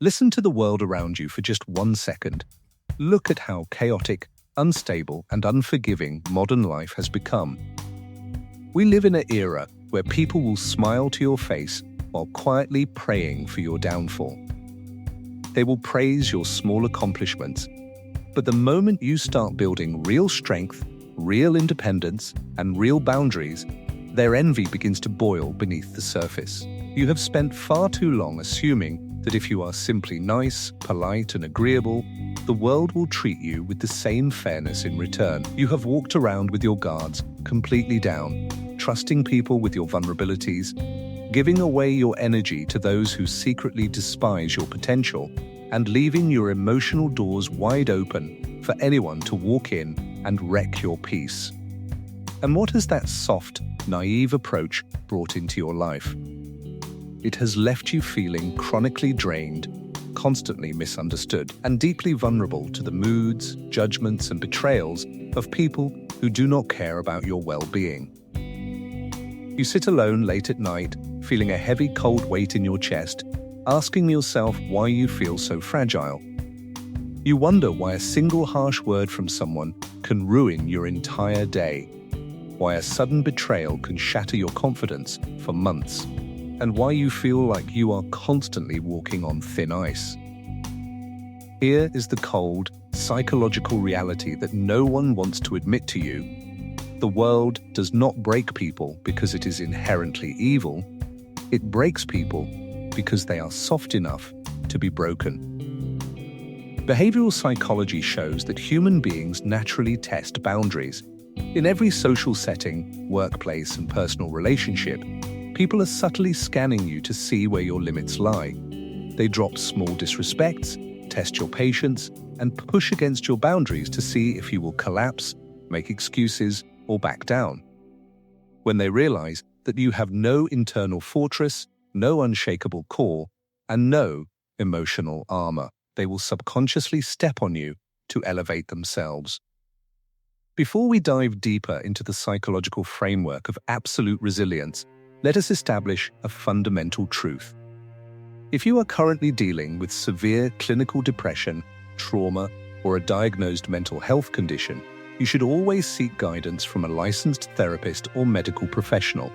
Listen to the world around you for just 1 second. Look at how chaotic, unstable, and unforgiving modern life has become. We live in an era where people will smile to your face while quietly praying for your downfall. They will praise your small accomplishments, but the moment you start building real strength, real independence, and real boundaries, their envy begins to boil beneath the surface. You have spent far too long assuming that if you are simply nice, polite, and agreeable, the world will treat you with the same fairness in return. You have walked around with your guards completely down, trusting people with your vulnerabilities, giving away your energy to those who secretly despise your potential, and leaving your emotional doors wide open for anyone to walk in and wreck your peace. And what has that soft, naive approach brought into your life? It has left you feeling chronically drained, constantly misunderstood, and deeply vulnerable to the moods, judgments, and betrayals of people who do not care about your well-being. You sit alone late at night, feeling a heavy cold weight in your chest, asking yourself why you feel so fragile. You wonder why a single harsh word from someone can ruin your entire day, why a sudden betrayal can shatter your confidence for months, and why you feel like you are constantly walking on thin ice. Here is the cold, psychological reality that no one wants to admit to you. The world does not break people because it is inherently evil. It breaks people because they are soft enough to be broken. Behavioral psychology shows that human beings naturally test boundaries. In every social setting, workplace, and personal relationship, people are subtly scanning you to see where your limits lie. They drop small disrespects, test your patience, and push against your boundaries to see if you will collapse, make excuses, or back down. When they realize that you have no internal fortress, no unshakable core, and no emotional armor, they will subconsciously step on you to elevate themselves. Before we dive deeper into the psychological framework of absolute resilience, let us establish a fundamental truth. If you are currently dealing with severe clinical depression, trauma, or a diagnosed mental health condition, you should always seek guidance from a licensed therapist or medical professional,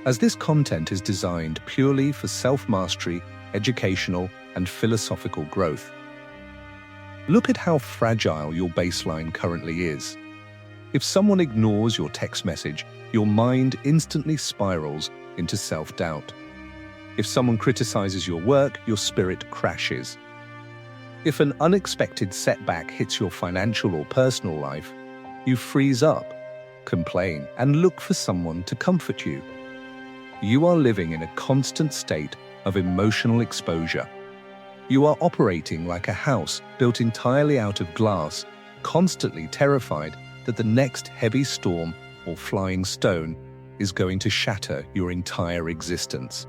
as this content is designed purely for self-mastery, educational, and philosophical growth. Look at how fragile your baseline currently is. If someone ignores your text message, your mind instantly spirals into self-doubt. If someone criticizes your work, your spirit crashes. If an unexpected setback hits your financial or personal life, you freeze up, complain, and look for someone to comfort you. You are living in a constant state of emotional exposure. You are operating like a house built entirely out of glass, constantly terrified that the next heavy storm or flying stone is going to shatter your entire existence.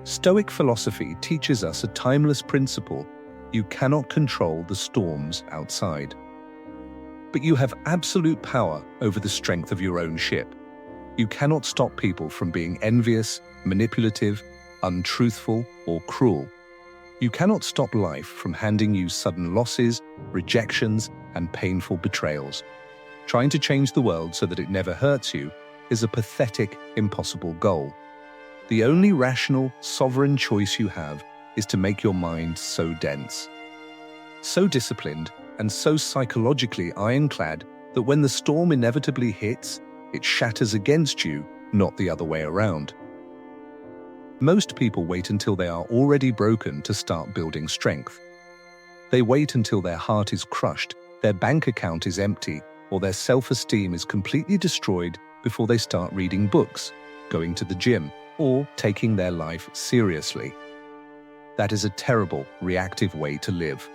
Stoic philosophy teaches us a timeless principle: you cannot control the storms outside, but you have absolute power over the strength of your own ship. You cannot stop people from being envious, manipulative, untruthful, or cruel. You cannot stop life from handing you sudden losses, rejections, and painful betrayals. Trying to change the world so that it never hurts you is a pathetic, impossible goal. The only rational, sovereign choice you have is to make your mind so dense, so disciplined, and so psychologically ironclad that when the storm inevitably hits, it shatters against you, not the other way around. Most people wait until they are already broken to start building strength. They wait until their heart is crushed, their bank account is empty, or their self-esteem is completely destroyed before they start reading books, going to the gym, or taking their life seriously. That is a terrible, reactive way to live.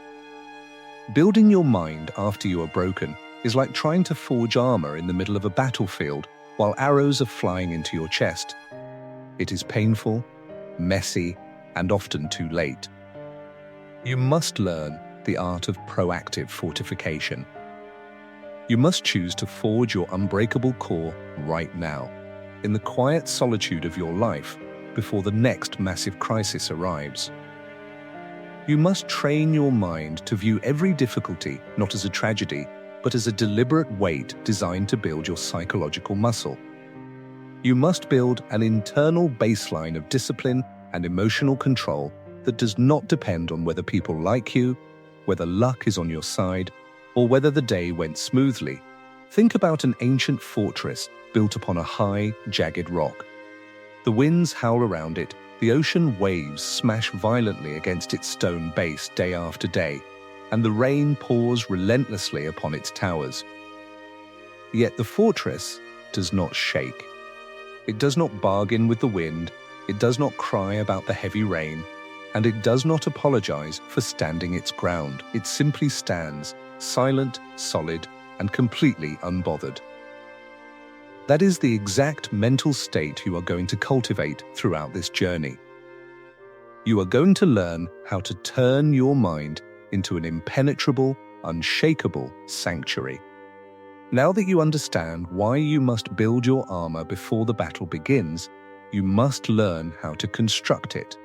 Building your mind after you are broken is like trying to forge armor in the middle of a battlefield while arrows are flying into your chest. It is painful, messy, and often too late. You must learn the art of proactive fortification. You must choose to forge your unbreakable core right now, in the quiet solitude of your life, before the next massive crisis arrives. You must train your mind to view every difficulty not as a tragedy, but as a deliberate weight designed to build your psychological muscle. You must build an internal baseline of discipline and emotional control that does not depend on whether people like you, whether luck is on your side, or whether the day went smoothly. Think about an ancient fortress built upon a high, jagged rock. The winds howl around it, the ocean waves smash violently against its stone base day after day, and the rain pours relentlessly upon its towers. Yet the fortress does not shake. It does not bargain with the wind, it does not cry about the heavy rain, and it does not apologize for standing its ground. It simply stands, silent, solid, and completely unbothered. That is the exact mental state you are going to cultivate throughout this journey. You are going to learn how to turn your mind into an impenetrable, unshakable sanctuary. Now that you understand why you must build your armor before the battle begins, you must learn how to construct it.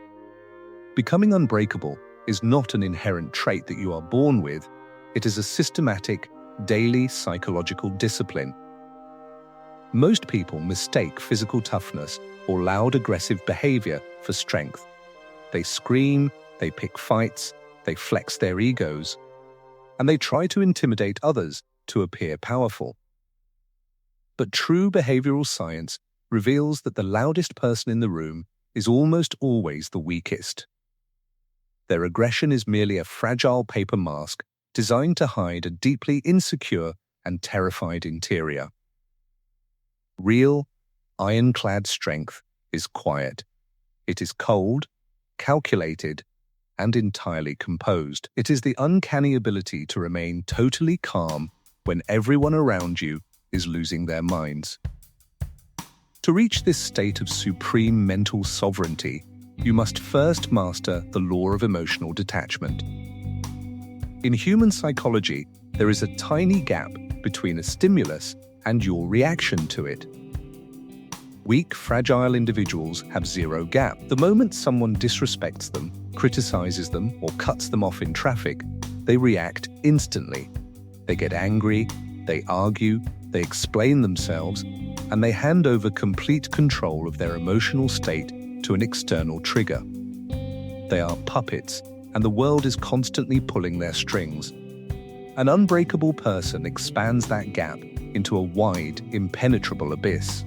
Becoming unbreakable is not an inherent trait that you are born with, it is a systematic, daily psychological discipline. Most people mistake physical toughness or loud aggressive behavior for strength. They scream, they pick fights, they flex their egos, and they try to intimidate others to appear powerful. But true behavioral science reveals that the loudest person in the room is almost always the weakest. Their aggression is merely a fragile paper mask designed to hide a deeply insecure and terrified interior. Real, ironclad strength is quiet. It is cold, calculated, and entirely composed. It is the uncanny ability to remain totally calm when everyone around you is losing their minds. To reach this state of supreme mental sovereignty, you must first master the law of emotional detachment. In human psychology, there is a tiny gap between a stimulus and your reaction to it. Weak, fragile individuals have zero gap. The moment someone disrespects them, criticizes them, or cuts them off in traffic, they react instantly. They get angry, they argue, they explain themselves, and they hand over complete control of their emotional state to an external trigger. They are puppets, and the world is constantly pulling their strings. An unbreakable person expands that gap into a wide, impenetrable abyss.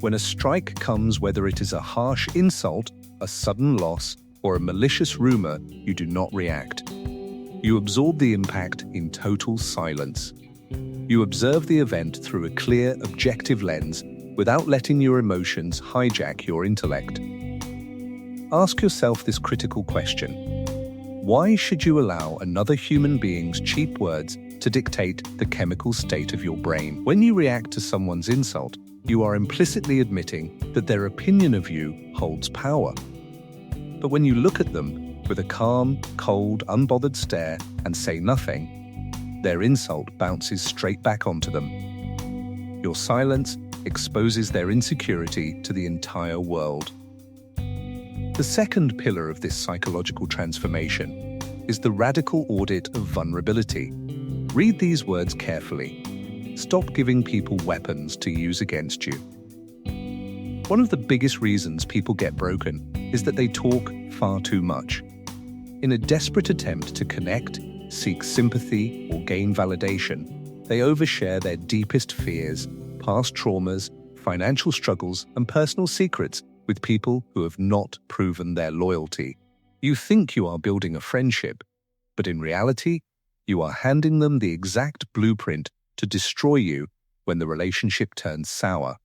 When a strike comes, whether it is a harsh insult, a sudden loss, or a malicious rumor, you do not react. You absorb the impact in total silence. You observe the event through a clear, objective lens without letting your emotions hijack your intellect. Ask yourself this critical question. Why should you allow another human being's cheap words to dictate the chemical state of your brain? When you react to someone's insult, you are implicitly admitting that their opinion of you holds power. But when you look at them with a calm, cold, unbothered stare and say nothing, their insult bounces straight back onto them. Your silence exposes their insecurity to the entire world. The second pillar of this psychological transformation is the radical audit of vulnerability. Read these words carefully. Stop giving people weapons to use against you. One of the biggest reasons people get broken is that they talk far too much. In a desperate attempt to connect, seek sympathy, or gain validation, they overshare their deepest fears, past traumas, financial struggles, and personal secrets with people who have not proven their loyalty. You think you are building a friendship, but in reality, you are handing them the exact blueprint to destroy you when the relationship turns sour.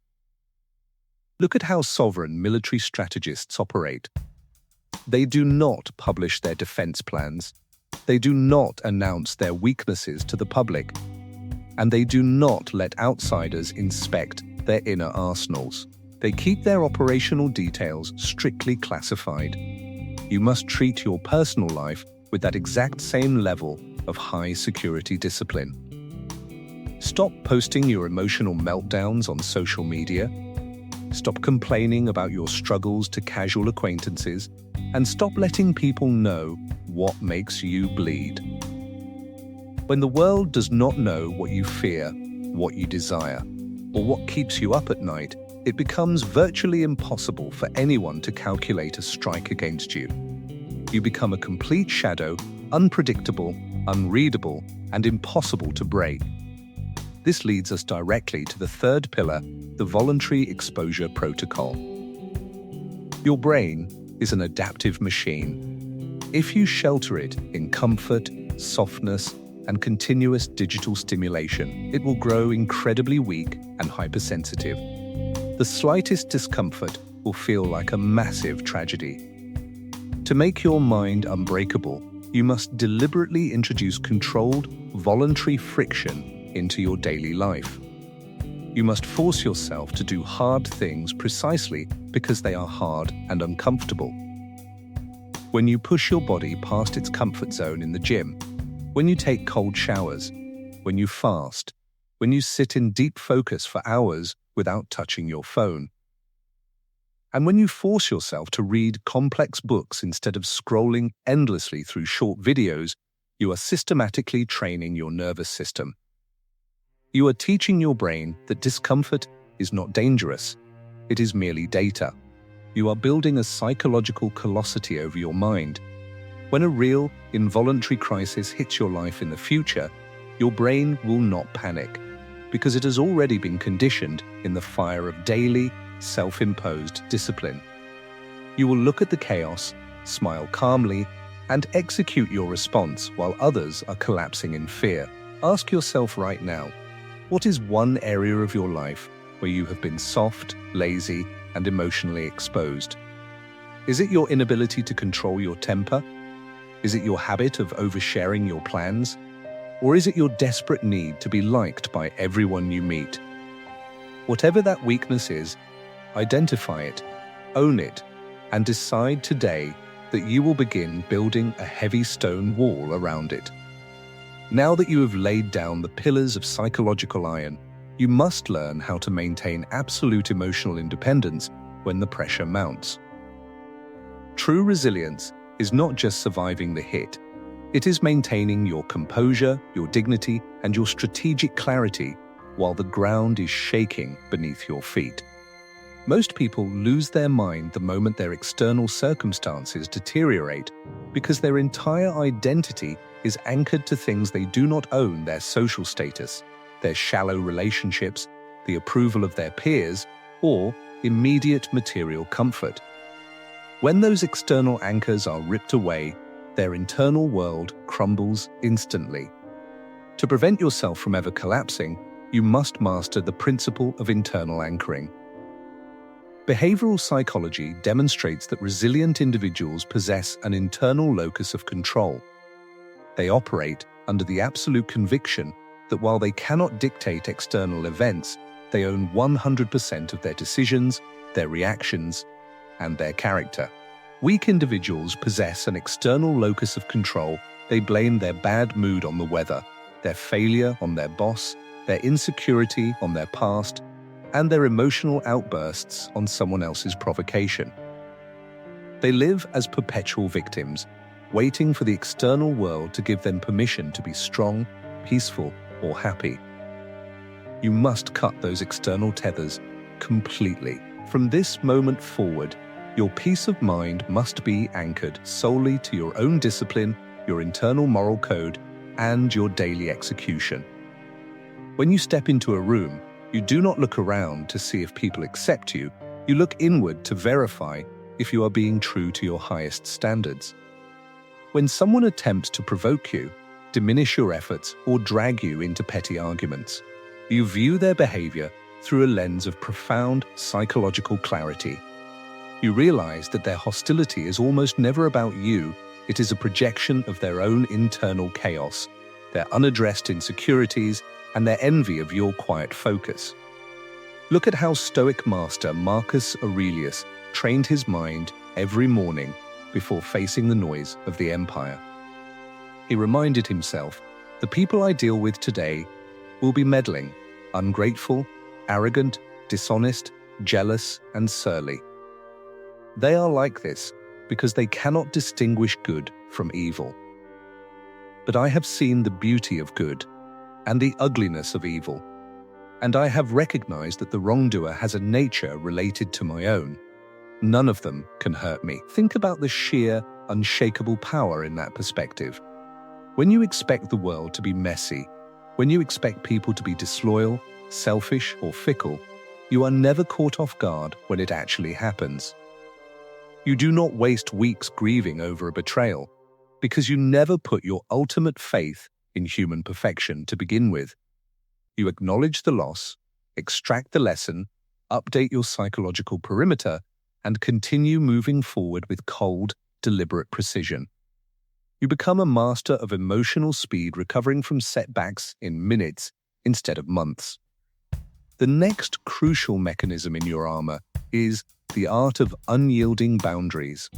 Look at how sovereign military strategists operate. They do not publish their defense plans. They do not announce their weaknesses to the public. And they do not let outsiders inspect their inner arsenals. They keep their operational details strictly classified. You must treat your personal life with that exact same level of high security discipline. Stop posting your emotional meltdowns on social media. Stop complaining about your struggles to casual acquaintances, and stop letting people know what makes you bleed. When the world does not know what you fear, what you desire, or what keeps you up at night, it becomes virtually impossible for anyone to calculate a strike against you. You become a complete shadow, unpredictable, unreadable, and impossible to break. This leads us directly to the third pillar, the voluntary exposure protocol. Your brain is an adaptive machine. If you shelter it in comfort, softness, and continuous digital stimulation, it will grow incredibly weak and hypersensitive. The slightest discomfort will feel like a massive tragedy. To make your mind unbreakable, you must deliberately introduce controlled, voluntary friction into your daily life. You must force yourself to do hard things precisely because they are hard and uncomfortable. When you push your body past its comfort zone in the gym, when you take cold showers, when you fast, when you sit in deep focus for hours without touching your phone, and when you force yourself to read complex books instead of scrolling endlessly through short videos, you are systematically training your nervous system. You are teaching your brain that discomfort is not dangerous. It is merely data. You are building a psychological callosity over your mind. When a real, involuntary crisis hits your life in the future, your brain will not panic, because it has already been conditioned in the fire of daily, self-imposed discipline. You will look at the chaos, smile calmly, and execute your response while others are collapsing in fear. Ask yourself right now, what is one area of your life where you have been soft, lazy, and emotionally exposed? Is it your inability to control your temper? Is it your habit of oversharing your plans? Or is it your desperate need to be liked by everyone you meet? Whatever that weakness is, identify it, own it, and decide today that you will begin building a heavy stone wall around it. Now that you have laid down the pillars of psychological iron, you must learn how to maintain absolute emotional independence when the pressure mounts. True resilience is not just surviving the hit. It is maintaining your composure, your dignity, and your strategic clarity while the ground is shaking beneath your feet. Most people lose their mind the moment their external circumstances deteriorate because their entire identity is anchored to things they do not own: their social status, their shallow relationships, the approval of their peers, or immediate material comfort. When those external anchors are ripped away, their internal world crumbles instantly. To prevent yourself from ever collapsing, you must master the principle of internal anchoring. Behavioral psychology demonstrates that resilient individuals possess an internal locus of control. They operate under the absolute conviction that while they cannot dictate external events, they own 100% of their decisions, their reactions, and their character. Weak individuals possess an external locus of control. They blame their bad mood on the weather, their failure on their boss, their insecurity on their past, and their emotional outbursts on someone else's provocation. They live as perpetual victims, waiting for the external world to give them permission to be strong, peaceful, or happy. You must cut those external tethers completely. From this moment forward, your peace of mind must be anchored solely to your own discipline, your internal moral code, and your daily execution. When you step into a room, you do not look around to see if people accept you. You look inward to verify if you are being true to your highest standards. When someone attempts to provoke you, diminish your efforts, or drag you into petty arguments, you view their behavior through a lens of profound psychological clarity. You realize that their hostility is almost never about you. It is a projection of their own internal chaos, their unaddressed insecurities, and their envy of your quiet focus. Look at how Stoic master Marcus Aurelius trained his mind every morning before facing the noise of the empire. He reminded himself, the people I deal with today will be meddling, ungrateful, arrogant, dishonest, jealous, and surly. They are like this because they cannot distinguish good from evil. But I have seen the beauty of good and the ugliness of evil, and I have recognized that the wrongdoer has a nature related to my own. None of them can hurt me. Think about the sheer, unshakable power in that perspective. When you expect the world to be messy, when you expect people to be disloyal, selfish, or fickle, you are never caught off guard when it actually happens. You do not waste weeks grieving over a betrayal, because you never put your ultimate faith in human perfection to begin with. You acknowledge the loss, extract the lesson, update your psychological perimeter, and continue moving forward with cold, deliberate precision. You become a master of emotional speed, recovering from setbacks in minutes instead of months. The next crucial mechanism in your armor is the art of unyielding boundaries.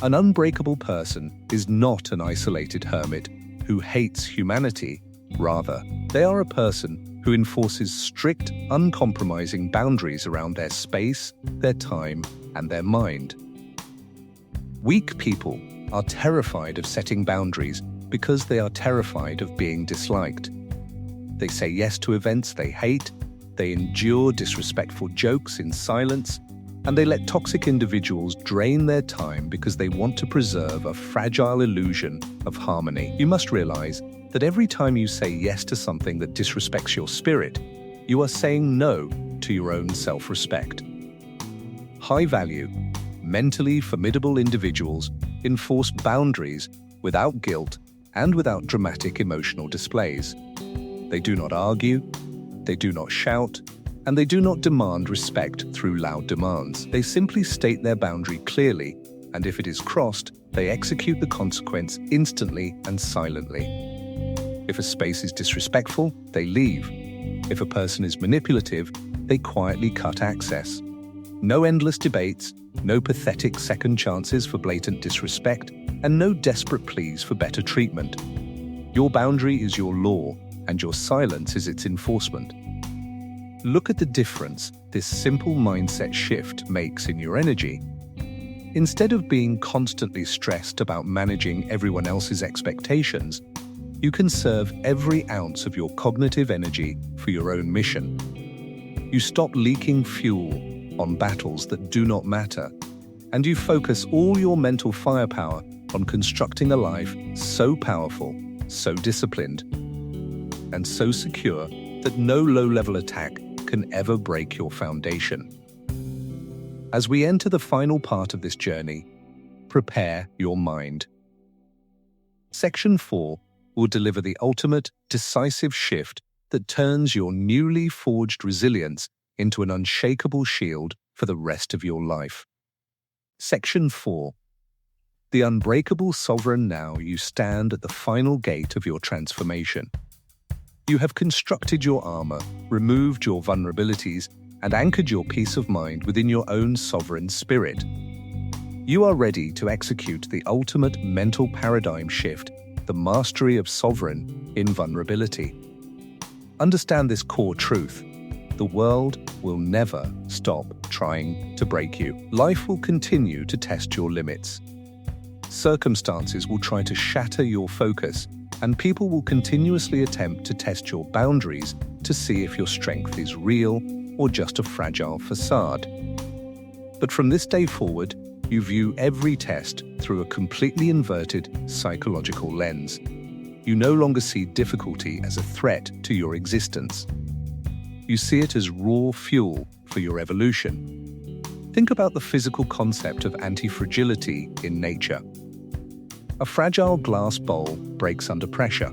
An unbreakable person is not an isolated hermit who hates humanity. Rather, they are a person who enforces strict, uncompromising boundaries around their space, their time, and their mind. Weak people are terrified of setting boundaries because they are terrified of being disliked. They say yes to events they hate, they endure disrespectful jokes in silence, and they let toxic individuals drain their time because they want to preserve a fragile illusion of harmony. You must realize that every time you say yes to something that disrespects your spirit, you are saying no to your own self-respect. High-value, mentally formidable individuals enforce boundaries without guilt and without dramatic emotional displays. They do not argue, they do not shout, and they do not demand respect through loud demands. They simply state their boundary clearly, and if it is crossed, they execute the consequence instantly and silently. If a space is disrespectful, they leave. If a person is manipulative, they quietly cut access. No endless debates, no pathetic second chances for blatant disrespect, and no desperate pleas for better treatment. Your boundary is your law, and your silence is its enforcement. Look at the difference this simple mindset shift makes in your energy. Instead of being constantly stressed about managing everyone else's expectations, you conserve every ounce of your cognitive energy for your own mission. You stop leaking fuel on battles that do not matter, and you focus all your mental firepower on constructing a life so powerful, so disciplined, and so secure that no low-level attack can ever break your foundation. As we enter the final part of this journey, prepare your mind. Section 4 will deliver the ultimate, decisive shift that turns your newly forged resilience into an unshakable shield for the rest of your life. Section 4. The unbreakable sovereign. Now you stand at the final gate of your transformation. You have constructed your armor, removed your vulnerabilities, and anchored your peace of mind within your own sovereign spirit. You are ready to execute the ultimate mental paradigm shift, the mastery of sovereign invulnerability. Understand this core truth: the world will never stop trying to break you. Life will continue to test your limits. Circumstances will try to shatter your focus, and people will continuously attempt to test your boundaries to see if your strength is real or just a fragile facade. But from this day forward, you view every test through a completely inverted psychological lens. You no longer see difficulty as a threat to your existence. You see it as raw fuel for your evolution. Think about the physical concept of anti-fragility in nature. A fragile glass bowl breaks under pressure.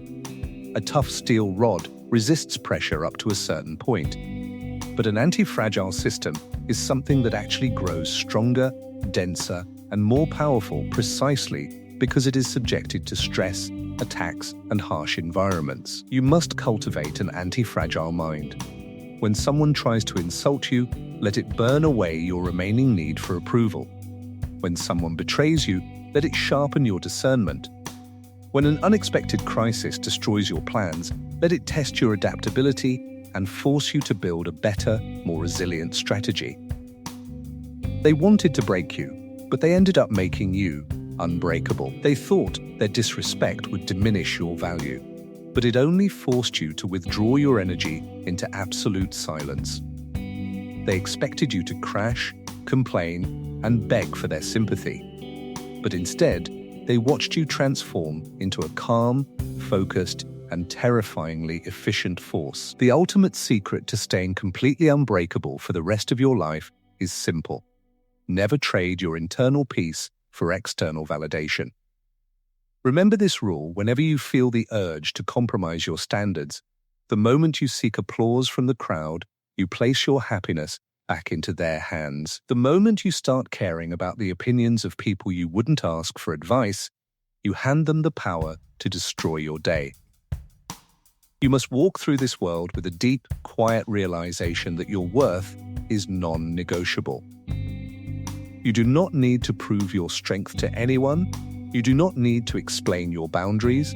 A tough steel rod resists pressure up to a certain point. But an anti-fragile system is something that actually grows stronger, denser, and more powerful precisely because it is subjected to stress, attacks, and harsh environments. You must cultivate an anti-fragile mind. When someone tries to insult you, let it burn away your remaining need for approval. When someone betrays you, let it sharpen your discernment. When an unexpected crisis destroys your plans, let it test your adaptability and force you to build a better, more resilient strategy. They wanted to break you, but they ended up making you unbreakable. They thought their disrespect would diminish your value, but it only forced you to withdraw your energy into absolute silence. They expected you to crash, complain, and beg for their sympathy. But instead, they watched you transform into a calm, focused, and terrifyingly efficient force. The ultimate secret to staying completely unbreakable for the rest of your life is simple. Never trade your internal peace for external validation. Remember this rule whenever you feel the urge to compromise your standards. The moment you seek applause from the crowd, you place your happiness back into their hands. The moment you start caring about the opinions of people you wouldn't ask for advice, you hand them the power to destroy your day. You must walk through this world with a deep, quiet realization that your worth is non-negotiable. You do not need to prove your strength to anyone, you do not need to explain your boundaries,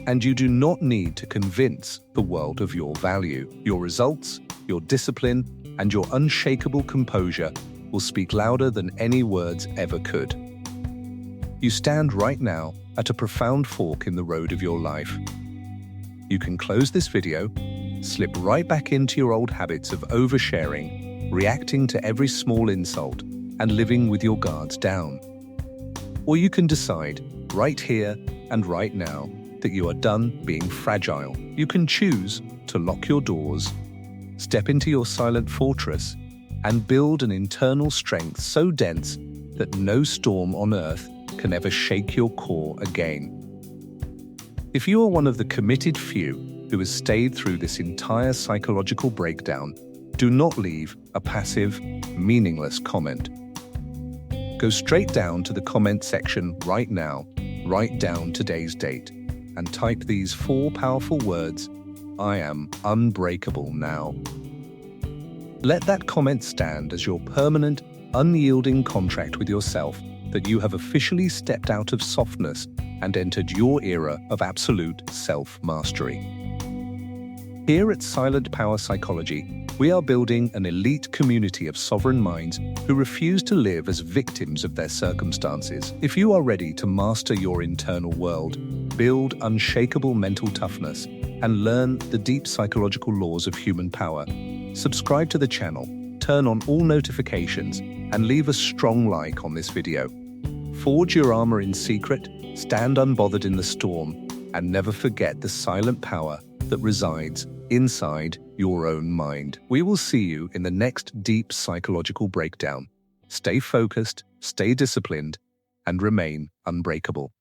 and you do not need to convince the world of your value. Your results, your discipline, and your unshakable composure will speak louder than any words ever could. You stand right now at a profound fork in the road of your life. You can close this video, slip right back into your old habits of oversharing, reacting to every small insult, and living with your guards down. Or you can decide, right here and right now, that you are done being fragile. You can choose to lock your doors, step into your silent fortress, and build an internal strength so dense that no storm on earth can ever shake your core again. If you are one of the committed few who has stayed through this entire psychological breakdown, do not leave a passive, meaningless comment. Go straight down to the comment section right now, write down today's date, and type these 4 powerful words: I am unbreakable now. Let that comment stand as your permanent, unyielding contract with yourself that you have officially stepped out of softness and entered your era of absolute self-mastery. Here at Silent Power Psychology, we are building an elite community of sovereign minds who refuse to live as victims of their circumstances. If you are ready to master your internal world, build unshakable mental toughness, and learn the deep psychological laws of human power, subscribe to the channel, turn on all notifications, and leave a strong like on this video. Forge your armor in secret, stand unbothered in the storm, and never forget the silent power that resides inside your own mind. We will see you in the next deep psychological breakdown. Stay focused, stay disciplined, and remain unbreakable.